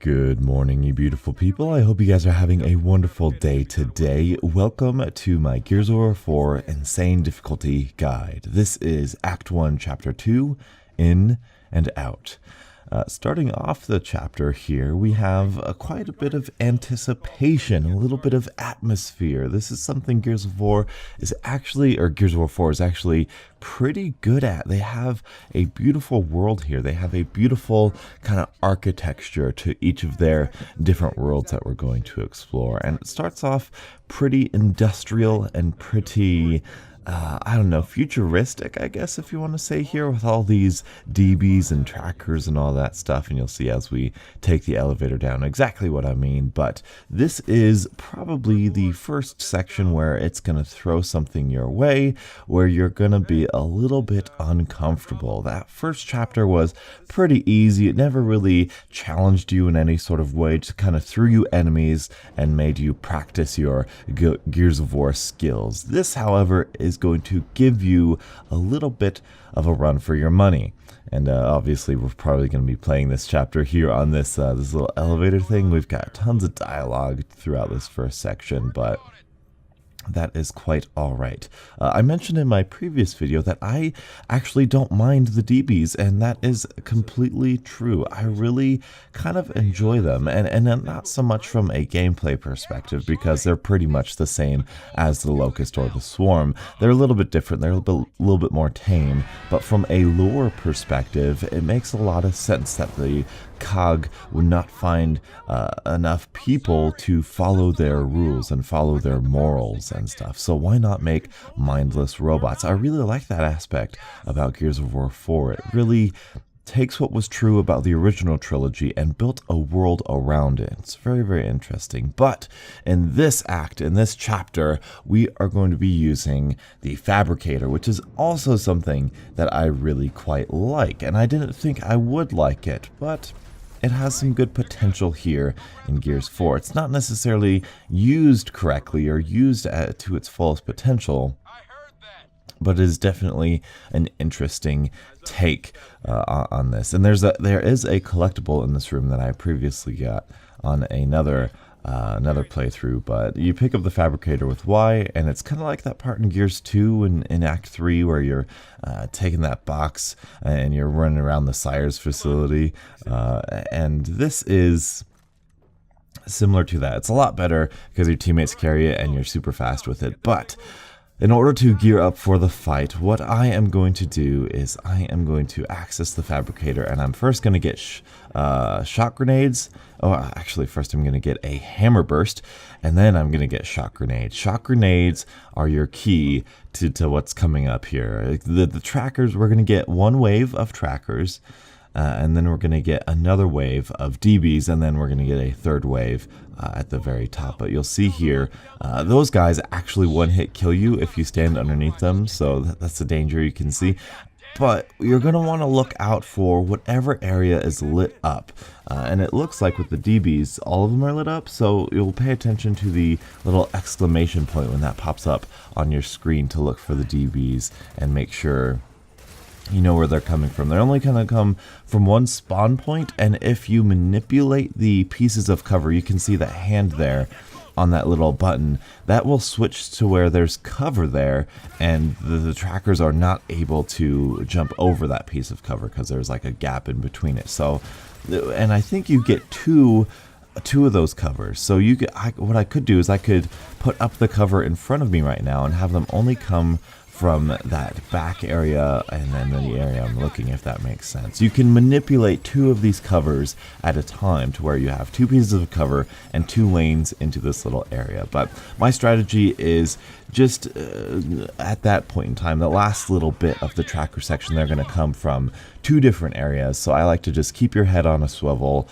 Good morning, you beautiful people. I hope you guys are having a wonderful day today. Welcome to my Gears of War 4 Insane Difficulty Guide. This is Act 1, Chapter 2, In and Out. Starting off the chapter here, we have quite a bit of anticipation, a little bit of atmosphere. This is something Gears of War is actually, or Gears of War 4 is actually pretty good at. They have a beautiful world here. They have a beautiful kind of architecture to each of their different worlds that we're going to explore. And it starts off pretty industrial and pretty I don't know, futuristic, I guess, if you want to say here, with all these DBs and trackers and all that stuff. And you'll see as we take the elevator down exactly what I mean. But this is probably the first section where it's going to throw something your way, where you're going to be a little bit uncomfortable. That first chapter was pretty easy. It never really challenged you in any sort of way. It just kind of threw you enemies and made you practice your Gears of War skills. This, however, is going to give you a little bit of a run for your money. And obviously we're probably going to be playing this chapter here on this this little elevator thing. We've got tons of dialogue throughout this first section, but that is quite alright. I mentioned in my previous video that I actually don't mind the DBs, and that is completely true. I really kind of enjoy them, and not so much from a gameplay perspective, because they're pretty much the same as the Locust or the Swarm. They're a little bit different, they're a little bit more tame, but from a lore perspective, it makes a lot of sense that the COG would not find enough people to follow their rules and follow their morals and stuff. So why not make mindless robots? I really like that aspect about Gears of War 4. It really takes what was true about the original trilogy and built a world around it. It's very, very interesting. But in this act, in this chapter, we are going to be using the Fabricator, which is also something that I really quite like. And I didn't think I would like it, but it has some good potential here in Gears 4. It's not necessarily used correctly or used to its fullest potential, but it is definitely an interesting take on this. And there is a collectible in this room that I previously got on another playthrough, but you pick up the Fabricator with Y, and it's kind of like that part in Gears 2 and in Act 3 where you're taking that box and you're running around the Sire's facility, and this is similar to that. It's a lot better because your teammates carry it and you're super fast with it, but in order to gear up for the fight, what I am going to do is I am going to access the Fabricator, and I'm first going to get shock grenades. Oh, actually, first I'm going to get a hammer burst, and then I'm going to get shock grenades. Shock grenades are your key to what's coming up here. The trackers, we're going to get one wave of trackers, and then we're going to get another wave of DBs, and then we're going to get a third wave at the very top. But you'll see here, those guys actually one-hit kill you if you stand underneath them, so that's the danger you can see. But you're going to want to look out for whatever area is lit up. And it looks like with the DBs, all of them are lit up, so you'll pay attention to the little exclamation point when that pops up on your screen to look for the DBs and make sure you know where they're coming from. They're only going to come from one spawn point, and if you manipulate the pieces of cover, you can see that hand there on that little button, that will switch to where there's cover there, and the trackers are not able to jump over that piece of cover because there's like a gap in between it. So, and I think you get two of those covers. So what I could do is I could put up the cover in front of me right now and have them only come from that back area and then the area I'm looking, if that makes sense. You can manipulate two of these covers at a time to where you have two pieces of cover and two lanes into this little area. But my strategy is just at that point in time, the last little bit of the tracker section, they're going to come from two different areas. So I like to just keep your head on a swivel,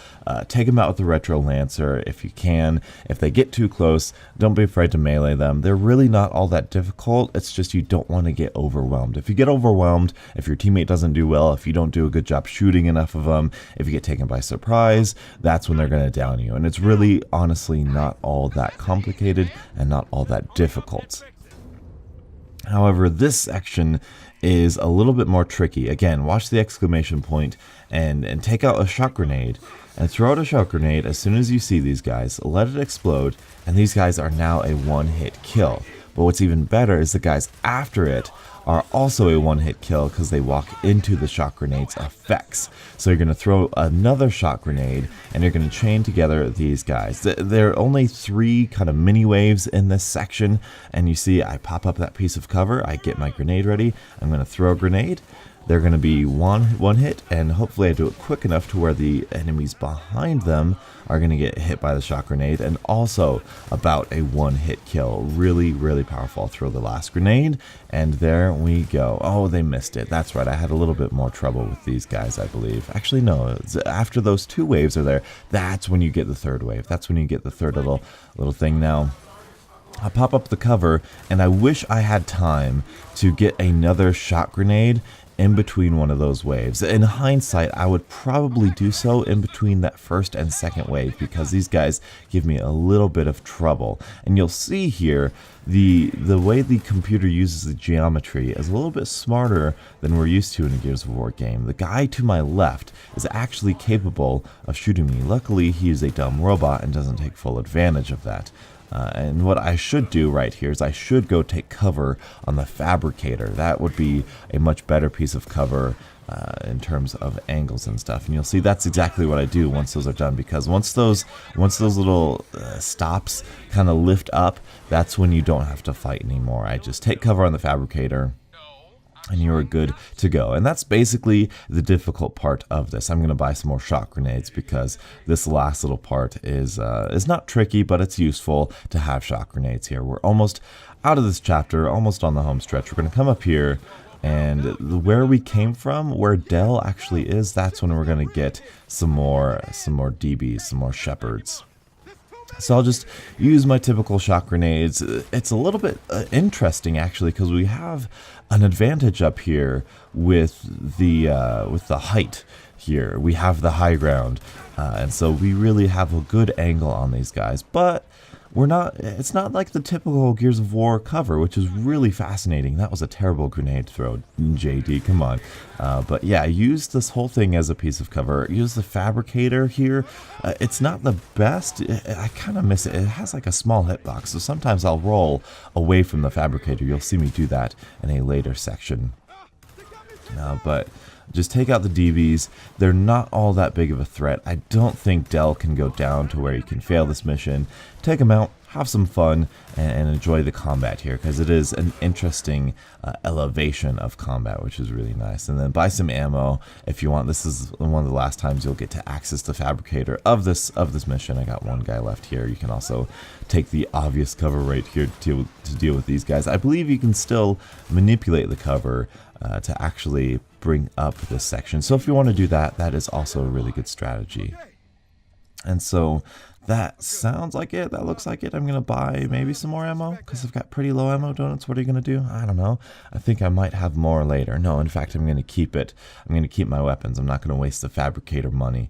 take them out with the Retro Lancer if you can. If they get too close, don't be afraid to melee them. They're really not all that difficult. It's just you don't want to get overwhelmed. If you get overwhelmed, if your teammate doesn't do well, if you don't do a good job shooting enough of them, if you get taken by surprise, that's when they're going to down you. And it's really, honestly, not all that complicated and not all that difficult. However, this section is a little bit more tricky. Again, watch the exclamation point and take out a shock grenade and throw out a shock grenade as soon as you see these guys, let it explode, and these guys are now a one-hit kill. But what's even better is the guys after it are also a one-hit kill because they walk into the shock grenade's effects. So you're going to throw another shock grenade and you're going to chain together these guys. There are only 3 kind of mini waves in this section, and you see I pop up that piece of cover, I get my grenade ready, I'm going to throw a grenade. They're going to be one hit, and hopefully I do it quick enough to where the enemies behind them are going to get hit by the shock grenade, and also about a one-hit kill. Really, really powerful. I'll throw the last grenade, and there we go. Oh, they missed it. That's right. I had a little bit more trouble with these guys, I believe. Actually, no. After those 2 waves are there, that's when you get the 3rd wave. That's when you get the 3rd little thing. Now, I pop up the cover, and I wish I had time to get another shock grenade in between one of those waves. In hindsight, I would probably do so in between that 1st and 2nd wave because these guys give me a little bit of trouble. And you'll see here the way the computer uses the geometry is a little bit smarter than we're used to in a Gears of War game. The guy to my left is actually capable of shooting me. Luckily, he is a dumb robot and doesn't take full advantage of that. And what I should do right here is I should go take cover on the fabricator. That would be a much better piece of cover in terms of angles and stuff. And you'll see that's exactly what I do once those are done, because once those little stops kind of lift up, that's when you don't have to fight anymore. I just take cover on the fabricator, and you are good to go. And that's basically the difficult part of this. I'm going to buy some more shock grenades because this last little part is not tricky, but it's useful to have shock grenades here. We're almost out of this chapter, almost on the home stretch. We're going to come up here, and where we came from, where Del actually is, that's when we're going to get some more DBs, some more shepherds. So I'll just use my typical shock grenades. It's a little bit interesting actually, because we have an advantage up here with the height here. We have the high ground, and so we really have a good angle on these guys. But it's not like the typical Gears of War cover, which is really fascinating. That was a terrible grenade throw, JD, come on. But yeah, use this whole thing as a piece of cover. Use the fabricator here. It's not the best. I kind of miss it. It has like a small hitbox, so sometimes I'll roll away from the fabricator. You'll see me do that in a later section. But just take out the DBs. They're not all that big of a threat. I don't think Del can go down to where you can fail this mission. Take them out, have some fun, and enjoy the combat here, because it is an interesting elevation of combat, which is really nice. And then buy some ammo if you want. This is one of the last times you'll get to access the fabricator of this mission. I got one guy left here. You can also take the obvious cover right here to deal with these guys. I believe you can still manipulate the cover to actually bring up this section. So if you want to do that, that is also a really good strategy. And so that sounds like it. That looks like it. I'm going to buy maybe some more ammo because I've got pretty low ammo. Donuts, what are you going to do? I don't know. I think I might have more later. No, in fact, I'm going to keep it. I'm going to keep my weapons. I'm not going to waste the fabricator money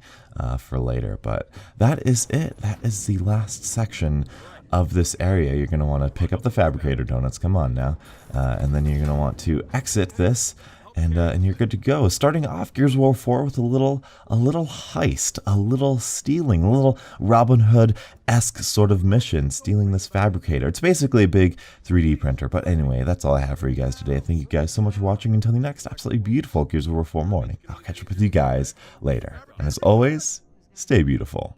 for later. But that is it. That is the last section of this area. You're going to want to pick up the fabricator, Donuts. Come on now. And then you're going to want to exit this. And you're good to go. Starting off Gears of War 4 with a little heist, a little stealing, a little Robin Hood-esque sort of mission, stealing this fabricator. It's basically a big 3D printer. But anyway, that's all I have for you guys today. Thank you guys so much for watching. Until the next absolutely beautiful Gears of War 4 morning, I'll catch up with you guys later. And as always, stay beautiful.